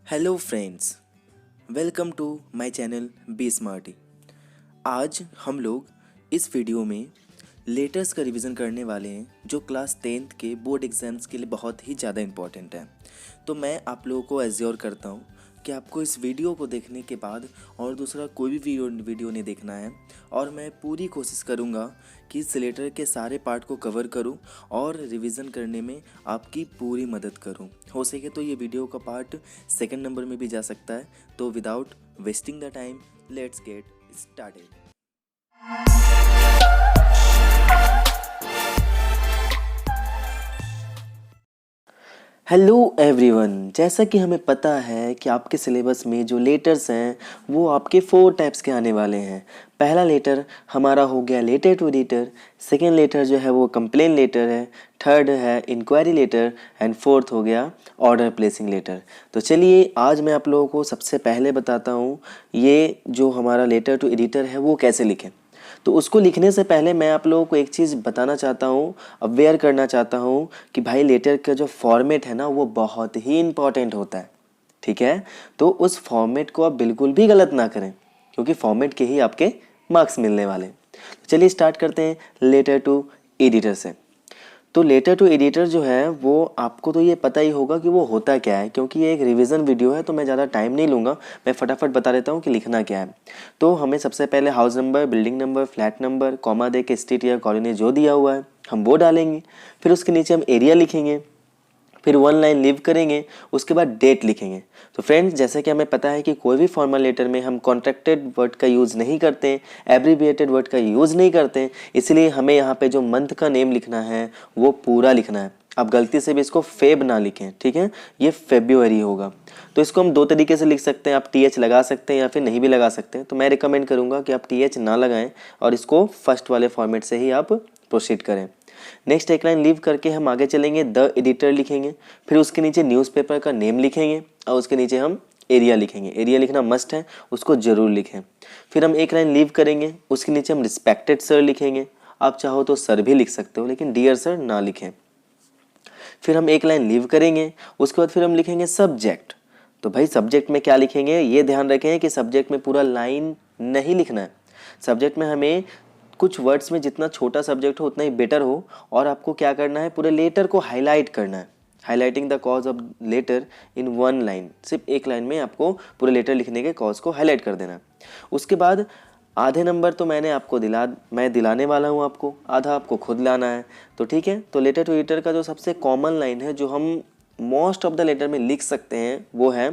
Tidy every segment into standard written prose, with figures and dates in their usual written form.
Hello friends, welcome to my channel Be Smarty. आज हम लोग इस वीडियो में लेटर्स का रिवीजन करने वाले हैं जो क्लास 10th के बोर्ड एग्जाम्स के लिए बहुत ही ज़्यादा इम्पॉर्टेंट है। तो मैं आप लोगों को एश्योर करता हूँ कि आपको इस वीडियो को देखने के बाद और दूसरा कोई भी वीडियो नहीं देखना है, और मैं पूरी कोशिश करूँगा कि इस लेटर के सारे पार्ट को कवर करूँ और रिवीजन करने में आपकी पूरी मदद करूँ। हो सके तो ये वीडियो का पार्ट सेकंड नंबर में भी जा सकता है। तो without wasting the time, let's get started. Hello everyone, जैसा कि हमें पता है कि आपके सिलेबस में जो लेटर्स हैं वो आपके 4 टाइप्स के आने वाले हैं। पहला लेटर हमारा हो गया letter to editor, second letter जो है वो कंप्लेन लेटर है, थर्ड है इंक्वायरी लेटर एंड फोर्थ हो गया ऑर्डर प्लेसिंग लेटर। तो चलिए आज मैं आप लोगों को सबसे पहले बताता हूँ ये जो हमारा लेटर टू एडिटर है वो कैसे लिखें। तो उसको लिखने से पहले मैं आप लोगों को एक चीज़ बताना चाहता हूँ, अवेयर करना चाहता हूँ कि भाई लेटर का जो फॉर्मेट है ना वो बहुत ही इम्पॉर्टेंट होता है। ठीक है, तो उस फॉर्मेट को आप बिल्कुल भी गलत ना करें क्योंकि फॉर्मेट के ही आपके मार्क्स मिलने वाले। तो चलिए स्टार्ट करते हैं लेटर टू एडिटर से। तो लेटर टू एडिटर जो है वो आपको तो ये पता ही होगा कि वो होता क्या है, क्योंकि ये एक रिवीजन वीडियो है तो मैं ज़्यादा टाइम नहीं लूँगा, मैं फटाफट बता देता हूँ कि लिखना क्या है। तो हमें सबसे पहले house number, building number, flat number, comma दे के स्ट्रीट या कॉलोनी जो दिया हुआ है हम वो डालेंगे। फिर उसके नीचे हम एरिया लिखेंगे, फिर 1 लाइन लीव करेंगे, उसके बाद डेट लिखेंगे। तो फ्रेंड्स, जैसे कि हमें पता है कि कोई भी फॉर्मल लेटर में हम कॉन्ट्रैक्टेड वर्ड का यूज़ नहीं करते हैं, एब्रीविएटेड वर्ड का यूज़ नहीं करते हैं, इसलिए हमें यहाँ पे जो मंथ का नेम लिखना है वो पूरा लिखना है। आप गलती से भी इसको फेब ना लिखें, ठीक है, ये फेब्रुअरी होगा। तो इसको हम 2 तरीके से लिख सकते हैं, आप टी एच लगा सकते हैं या फिर नहीं भी लगा सकते हैं। तो मैं रिकमेंड करूँगा कि आप टी एच ना लगाएं और इसको फर्स्ट वाले फॉर्मेट से ही आप प्रोसीड करें। नेक्स्ट एक लाइन लीव करके हम आगे चलेंगे, द एडिटर लिखेंगे, फिर उसके नीचे न्यूज़पेपर का नेम लिखेंगे और उसके नीचे हम एरिया लिखेंगे। एरिया लिखना मस्ट है, उसको ज़रूर लिखें। फिर हम एक लाइन लीव करेंगे, उसके नीचे हम रिस्पेक्टेड सर लिखेंगे। आप चाहो तो सर भी लिख सकते हो लेकिन डियर सर ना लिखें। फिर हम एक लाइन लीव करेंगे, उसके बाद फिर हम लिखेंगे सब्जेक्ट। तो भाई सब्जेक्ट में क्या लिखेंगे ये ध्यान रखें कि सब्जेक्ट में पूरा लाइन नहीं लिखना है। सब्जेक्ट में हमें कुछ वर्ड्स में जितना छोटा सब्जेक्ट हो उतना ही बेटर हो, और आपको क्या करना है, पूरे लेटर को हाईलाइट करना है। Highlighting the cause of letter in 1 line, सिर्फ एक लाइन में आपको पूरे लेटर लिखने के कॉज को हाईलाइट कर देना है। उसके बाद आधे नंबर तो मैं दिलाने वाला हूँ आपको, आधा आपको खुद लाना है। तो ठीक है, तो लेटर टू एडिटर का जो सबसे कॉमन लाइन है जो हम मोस्ट ऑफ द लेटर में लिख सकते हैं वो है,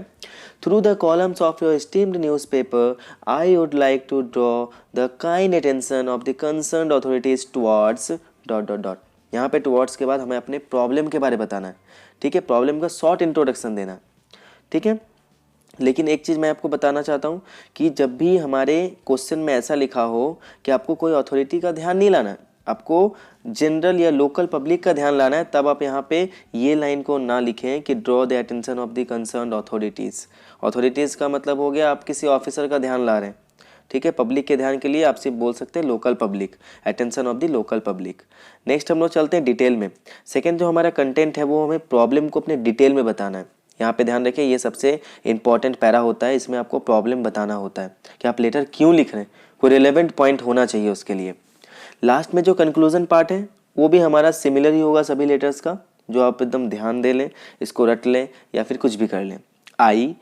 through the columns of your esteemed newspaper I would like to draw the kind attention of the concerned authorities towards dot dot dot. यहाँ पे टुवर्ड्स के बाद हमें अपने प्रॉब्लम के बारे में बताना है। ठीक है, प्रॉब्लम का शॉर्ट इंट्रोडक्शन देना है। ठीक है, लेकिन एक चीज़ मैं आपको बताना चाहता हूँ कि जब भी हमारे क्वेश्चन में ऐसा लिखा हो कि आपको कोई अथॉरिटी का ध्यान नहीं लाना है, आपको जनरल या लोकल पब्लिक का ध्यान लाना है, तब आप यहाँ पे ये लाइन को ना लिखें कि draw the attention of the concerned authorities. Authorities का मतलब हो गया आप किसी ऑफिसर का ध्यान ला रहे हैं। ठीक है, पब्लिक के ध्यान के लिए आप सिर्फ बोल सकते हैं local public, attention of the local public. Next हम लोग चलते हैं डिटेल में। सेकेंड जो हमारा कंटेंट है वो हमें प्रॉब्लम को अपने डिटेल में बताना है। यहाँ पे ध्यान रखें, ये सबसे इंपॉर्टेंट पैरा होता है, इसमें आपको प्रॉब्लम बताना होता है कि आप लेटर क्यों लिख रहे हैं, कोई रिलेवेंट पॉइंट होना चाहिए उसके लिए। लास्ट में जो कंक्लूजन पार्ट है वो भी हमारा सिमिलर ही होगा सभी लेटर्स का, जो आप एकदम ध्यान दे लें, इसको रट लें या फिर कुछ भी कर लें। आई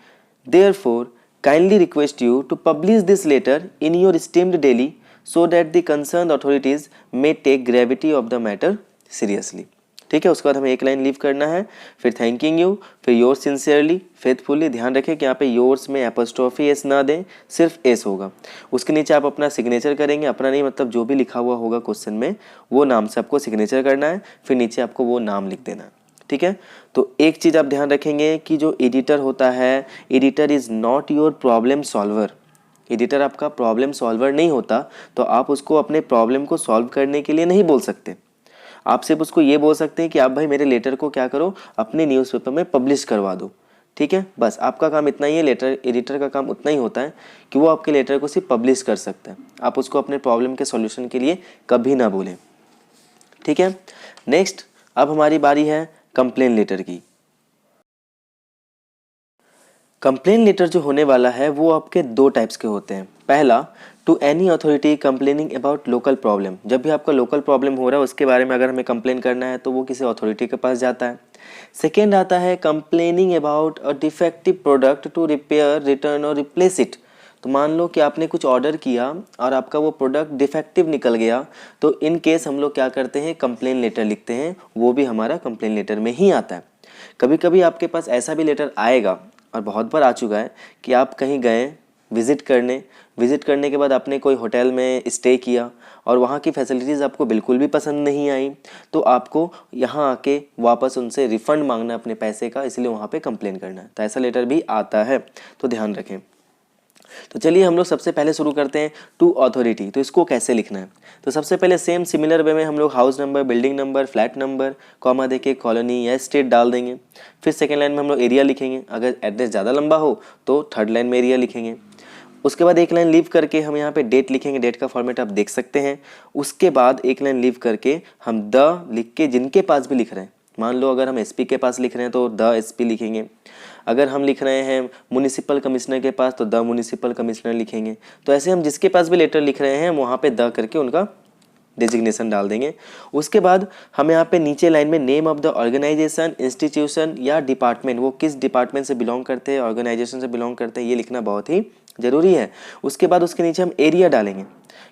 therefore kindly request you to publish this letter in your esteemed daily so that the concerned authorities may take gravity of the matter seriously। ठीक है, उसके बाद हमें एक लाइन लीव करना है, फिर थैंकिंग यू, फिर योर्स सिंसियरली फेथफुली। ध्यान रखें कि यहाँ पे योर्स में एपोस्ट्रोफी एस ना दें, सिर्फ एस होगा। उसके नीचे आप अपना सिग्नेचर करेंगे, अपना नहीं मतलब जो भी लिखा हुआ होगा क्वेश्चन में वो नाम से आपको सिग्नेचर करना है, फिर नीचे आपको वो नाम लिख देना है। ठीक है, तो एक चीज़ आप ध्यान रखेंगे कि जो एडिटर होता है, editor is not your problem solver. Editor आपका प्रॉब्लम सॉल्वर नहीं होता, तो आप उसको अपने प्रॉब्लम को सॉल्व करने के लिए नहीं बोल सकते। आप सिर्फ उसको ये बोल सकते हैं कि आप भाई मेरे लेटर को क्या करो, अपने न्यूज़पेपर में पब्लिश करवा दो। ठीक है, बस आपका काम इतना ही है। लेटर एडिटर का काम उतना ही होता है कि वो आपके लेटर को सिर्फ पब्लिश कर सकता है, आप उसको अपने प्रॉब्लम के सॉल्यूशन के लिए कभी ना बोलें। ठीक है, नेक्स्ट अब हमारी बारी है कंप्लेन लेटर की। कंप्लेन लेटर जो होने वाला है वो आपके दो टाइप्स के होते हैं। पहला, to any authority complaining about local problem. जब भी आपका लोकल प्रॉब्लम हो रहा है उसके बारे में अगर हमें कंप्लेन करना है तो वो किसी अथॉरिटी के पास जाता है। सेकेंड आता है complaining about a defective product to repair, return और रिप्लेस इट। तो मान लो कि आपने कुछ ऑर्डर किया और आपका वो प्रोडक्ट डिफेक्टिव निकल गया, तो इन केस हम लोग क्या करते हैं, कंप्लेन लेटर लिखते हैं। वो भी हमारा कंप्लेन लेटर में ही आता है। कभी कभी आपके पास ऐसा भी लेटर आएगा, और बहुत बार आ चुका है, कि आप कहीं गए विज़िट करने के बाद आपने कोई होटल में स्टे किया और वहाँ की फैसिलिटीज़ आपको बिल्कुल भी पसंद नहीं आई, तो आपको यहाँ आके वापस उनसे रिफ़ंड मांगना अपने पैसे का, इसलिए वहाँ पे कंप्लेन करना है। तो ऐसा लेटर भी आता है, तो ध्यान रखें। तो चलिए हम लोग सबसे पहले शुरू करते हैं टू अथॉरिटी। तो इसको कैसे लिखना है, तो सबसे पहले सेम सिमिलर वे में हम लोग house number, building number, flat number, comma देके कॉलोनी या स्टेट डाल देंगे। फिर सेकेंड लाइन में हम लोग एरिया लिखेंगे। अगर एड्रेस ज़्यादा लंबा हो तो थर्ड लाइन में एरिया लिखेंगे। उसके बाद एक लाइन लीव करके हम यहाँ पे डेट लिखेंगे। डेट का फॉर्मेट आप देख सकते हैं। उसके बाद एक लाइन लीव करके हम द लिख के जिनके पास भी लिख रहे हैं, मान लो अगर हम एसपी के पास लिख रहे हैं तो द एसपी लिखेंगे। अगर हम लिख रहे हैं म्युनिसिपल कमिश्नर के पास तो द म्युनिसिपल कमिश्नर लिखेंगे। तो ऐसे हम जिसके पास भी लेटर लिख रहे हैं वहाँ पे द करके उनका डेजिग्नेशन डाल देंगे। उसके बाद हम यहाँ पे नीचे लाइन में name of the organisation, institution या डिपार्टमेंट, वो किस डिपार्टमेंट से बिलोंग करते हैं, ऑर्गेनाइजेशन से बिलोंग करते हैं, ये लिखना बहुत ही ज़रूरी है। उसके बाद उसके नीचे हम एरिया डालेंगे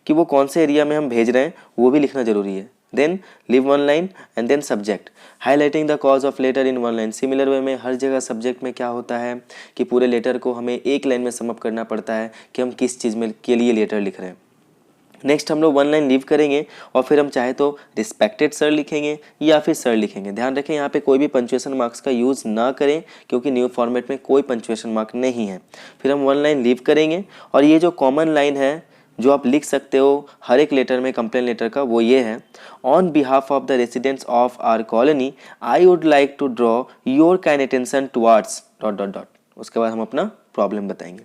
कि वो कौन से एरिया में हम भेज रहे हैं, वो भी लिखना ज़रूरी है। Then leave one line and then subject, highlighting the cause of letter in one line. Similar way में हर जगह सब्जेक्ट में क्या होता है कि पूरे लेटर को हमें एक लाइन में समअप करना पड़ता है कि हम किस चीज़ में के लिए लेटर लिख रहे हैं। नेक्स्ट हम लोग वन लाइन लीव करेंगे और फिर हम चाहे तो रिस्पेक्टेड सर लिखेंगे या फिर सर लिखेंगे। ध्यान रखें यहाँ पे कोई भी पंचुएशन मार्क्स का यूज़ ना करें, क्योंकि न्यू फॉर्मेट में कोई पंचुएशन मार्क नहीं है। फिर हम वन लाइन लीव करेंगे और ये जो कॉमन लाइन है जो आप लिख सकते हो हर एक लेटर में, कंप्लेन लेटर का, वो ये है, on behalf of the residents of our colony I would like to draw your kind attention towards dot dot dot. उसके बाद हम अपना प्रॉब्लम बताएंगे।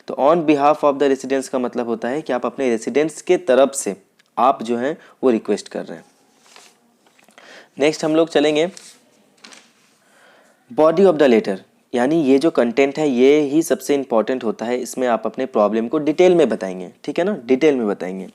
तो on behalf of the residents का मतलब होता है कि आप अपने रेसिडेंट्स के तरफ से आप जो हैं वो रिक्वेस्ट कर रहे हैं। नेक्स्ट हम लोग चलेंगे बॉडी ऑफ द लेटर, यानी ये जो कंटेंट है ये ही सबसे इंपॉर्टेंट होता है। इसमें आप अपने प्रॉब्लम को डिटेल में बताएंगे, ठीक है ना, डिटेल में बताएंगे।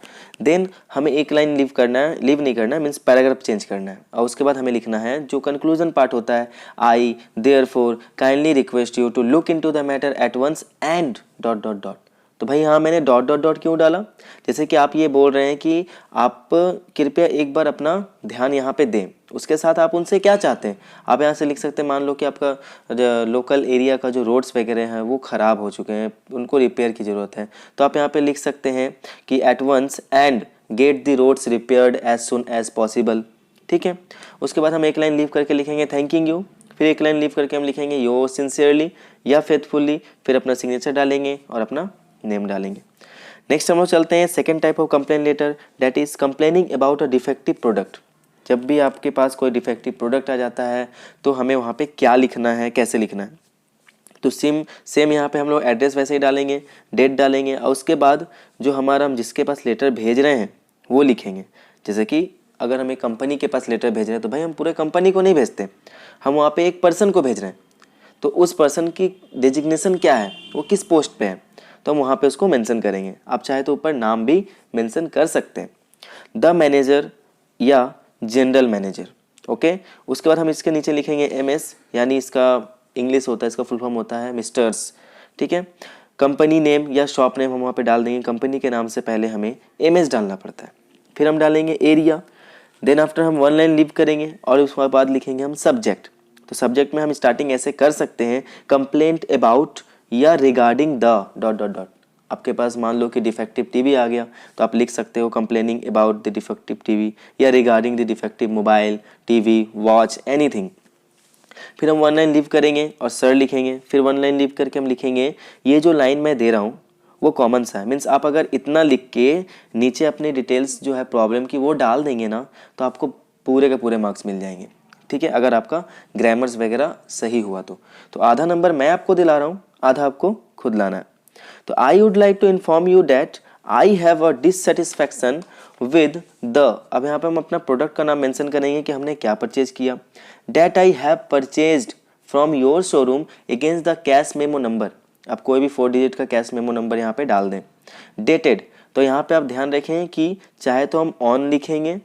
देन हमें एक लाइन लीव करना है, लीव नहीं करना है, मीन्स पैराग्राफ चेंज करना है। और उसके बाद हमें लिखना है जो कंक्लूजन पार्ट होता है, I therefore kindly request you to look into the matter at once and dot dot dot. तो भाई यहाँ मैंने डॉट डॉट डॉट क्यों डाला, जैसे कि आप ये बोल रहे हैं कि आप कृपया एक बार अपना ध्यान यहाँ पे दें। उसके साथ आप उनसे क्या चाहते हैं, आप यहाँ से लिख सकते हैं, मान लो कि आपका लोकल एरिया का जो रोड्स वगैरह हैं वो ख़राब हो चुके हैं, उनको रिपेयर की ज़रूरत है, तो आप यहाँ पे लिख सकते हैं कि at once and get the roads repaired as soon as possible. ठीक है। उसके बाद हम एक लाइन लीव करके लिखेंगे थैंकिंग यू। फिर एक लाइन लीव करके हम लिखेंगे योर सिंसियरली या फेथफुली। फिर अपना सिग्नेचर डालेंगे और अपना नेम डालेंगे। नेक्स्ट हम लोग चलते हैं second type of complain letter, that is complaining about a defective product. जब भी आपके पास कोई डिफेक्टिव प्रोडक्ट आ जाता है तो हमें वहाँ पे क्या लिखना है, कैसे लिखना है। तो सेम यहाँ पे हम लोग एड्रेस वैसे ही डालेंगे, डेट डालेंगे और उसके बाद जो हम जिसके पास लेटर भेज रहे हैं वो लिखेंगे। जैसे कि अगर हम एक कंपनी के पास लेटर भेज रहे हैं तो भाई हम पूरे कंपनी को नहीं भेजते, हम वहाँ पे एक पर्सन को भेज रहे हैं, तो उस पर्सन की डेजिग्नेशन क्या है, वो किस पोस्ट पे है, तो हम वहाँ पे उसको मेंशन करेंगे। आप चाहे तो ऊपर नाम भी मेंशन कर सकते हैं, द मैनेजर या जनरल मैनेजर। ओके। उसके बाद हम इसके नीचे लिखेंगे एमएस, यानी इसका इंग्लिश होता है, इसका फुल फॉर्म होता है मिस्टर्स। ठीक है। कंपनी नेम या शॉप नेम हम वहाँ पे डाल देंगे। कंपनी के नाम से पहले हमें एमएस डालना पड़ता है। फिर हम डालेंगे एरिया। देन आफ्टर हम वन लाइन लीव करेंगे और उसके बाद लिखेंगे हम सब्जेक्ट। तो सब्जेक्ट में हम स्टार्टिंग ऐसे कर सकते हैं, कंप्लेंट अबाउट या regarding the dot dot dot. आपके पास मान लो कि डिफेक्टिव टीवी आ गया तो आप लिख सकते हो complaining about the defective TV या regarding the defective mobile, TV, watch, anything. फिर हम वन लाइन लीव करेंगे और सर लिखेंगे। फिर वन लाइन लीव करके हम लिखेंगे ये जो लाइन मैं दे रहा हूँ वो कॉमन सा है, मीन्स आप अगर इतना लिख के नीचे अपनी डिटेल्स जो है प्रॉब्लम की वो डाल देंगे ना तो आपको पूरे के पूरे मार्क्स मिल जाएंगे। ठीक है, अगर आपका ग्रामर्स वगैरह सही हुआ तो आधा नंबर मैं आपको दिला रहा हूँ, आधा आपको खुद लाना है। तो I would like to inform you that I have a dissatisfaction with the, अब यहाँ पे हम अपना प्रोडक्ट का नाम मेंशन करेंगे कि हमने क्या परचेज किया। That I have purchased from your showroom against the cash memo number. आप कोई भी 4 डिजिट का कैश मेमो नंबर यहाँ पे डाल दें। डेटेड, तो यहाँ पे आप ध्यान रखें कि चाहे तो हम ऑन लिखेंगे,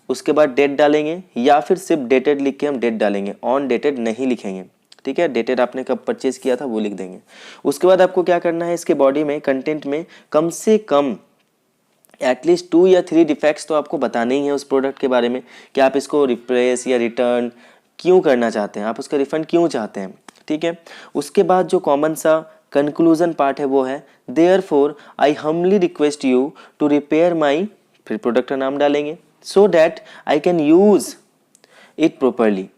उसके बाद डेट डालेंगे, या फिर सिर्फ डेटेड लिख के हम डेट डालेंगे, ऑन डेटेड नहीं लिखेंगे, ठीक है। डेटेड आपने कब परचेज किया था वो लिख देंगे। उसके बाद आपको क्या करना है, इसके बॉडी में, कंटेंट में कम से कम एटलीस्ट 2 या 3 डिफेक्ट्स तो आपको बताने ही है उस प्रोडक्ट के बारे में, कि आप इसको रिप्लेस या रिटर्न क्यों करना चाहते हैं, आप उसका रिफंड क्यों चाहते हैं, ठीक है। उसके बाद जो कॉमन सा कंक्लूजन पार्ट है वो है therefore I humbly request you to repair my, फिर प्रोडक्ट का नाम डालेंगे, so that I can use it properly.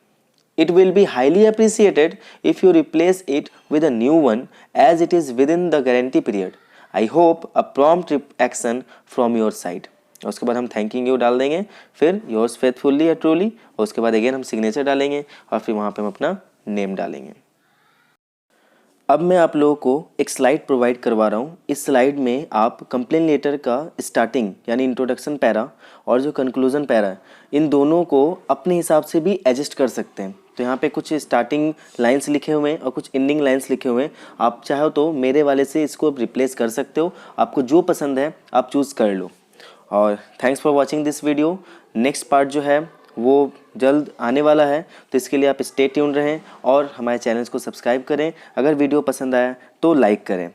It will be highly appreciated if you replace it with a new one as it is within the guarantee period. I hope a prompt action from your side. और उसके बाद हम thanking you डाल देंगे, फिर yours faithfully या truly, और उसके बाद अगेन हम सिग्नेचर डालेंगे और फिर वहाँ पे हम अपना नेम डालेंगे। अब मैं आप लोगों को एक स्लाइड प्रोवाइड करवा रहा हूँ। इस स्लाइड में आप कंप्लेन लेटर का स्टार्टिंग यानी इंट्रोडक्शन पैरा और जो कंक्लूजन पैरा है, इन दोनों को अपने हिसाब से भी एडजस्ट कर सकते हैं। तो यहाँ पे कुछ स्टार्टिंग लाइंस लिखे हुए हैं और कुछ एंडिंग लाइंस लिखे हुए हैं। आप चाहो तो मेरे वाले से इसको रिप्लेस कर सकते हो, आपको जो पसंद है आप चूज़ कर लो। और thanks for watching this video. Next part जो है वो जल्द आने वाला है, तो इसके लिए आप स्टे ट्यून रहें और हमारे चैनल को सब्सक्राइब करें। अगर वीडियो पसंद आया तो लाइक करें।